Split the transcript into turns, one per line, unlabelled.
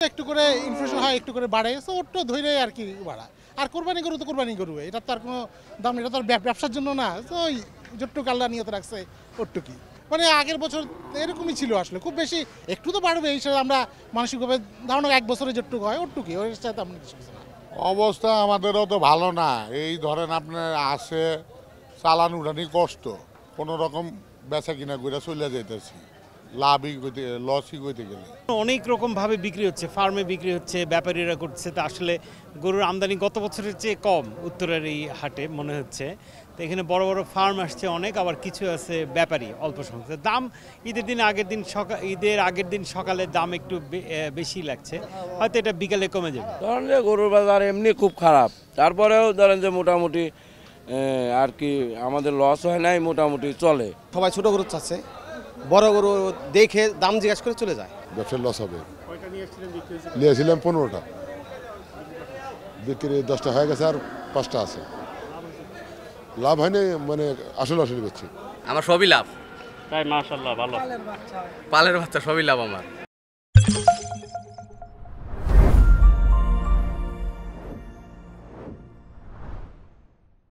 একটু করে ইনফ্লেশন হয়, একটু করে বাড়ে, সো ওরটা ধরে আর কি বাড়া। আর কোরবানি গরু তো কোরবানি গরু, এটা তো আর কোনো দাম, এটা তো আর ব্যবসার জন্য না। তো ওই যতটুকু আল্লাহ নিয়ত রাখছে ওরটুকুই, মানে আগের বছর এরকমই ছিল আসলে, খুব বেশি একটু তো বাড়বে এই হিসেবে আমরা মানসিকভাবে ধারণা এক বছরে যতটুকু হয় ওরটুকুই, ওর সাথে আমরা কিছু কিছু না।
অবস্থা আমাদেরও তো ভালো না, এই ধরেন আপনার আসে চালান উঠানি কষ্ট, কোনো রকম বেচা কিনা করে চলে যাইতেছি, লাভই করতে লসই করতে গেলে।
অনেক রকমভাবে বিক্রি হচ্ছে, ফার্মে বিক্রি হচ্ছে, ব্যাপারীরা করছে। তো আসলে গরুর আমদানি গত বছরের চেয়ে কম উত্তরের এই হাটে মনে হচ্ছে। তো এখানে বড় বড় ফার্ম আসছে অনেক, আবার কিছু আছে ব্যাপারী অল্প সংখ্যক। দাম ঈদের আগের দিন সকালে দাম একটু বেশি লাগছে, হয়তো এটা বিকালে কমে যাবে।
ধরেন যে গরুর বাজার এমনি খুব খারাপ, তারপরেও ধরেন যে মোটামুটি আর কি আমাদের লস হয় নাই, মোটামুটি চলে।
সবাই ছোট গরু চাচ্ছে, বড় গরু দেখে দাম জিজ্ঞাসা করে চলে যায়।
ব্যবসার লস হবে। নিয়েছিলাম 15টা, বিক্রি 10টা হয়ে গেছে, আর 5টা আছে। লাভ হয়নি, মানে আসলে বেচছি।
আমার সবই লাভ।
তাই মাশাআল্লাহ, ভালো।
পালের বাচ্চা সবই লাভ আমার।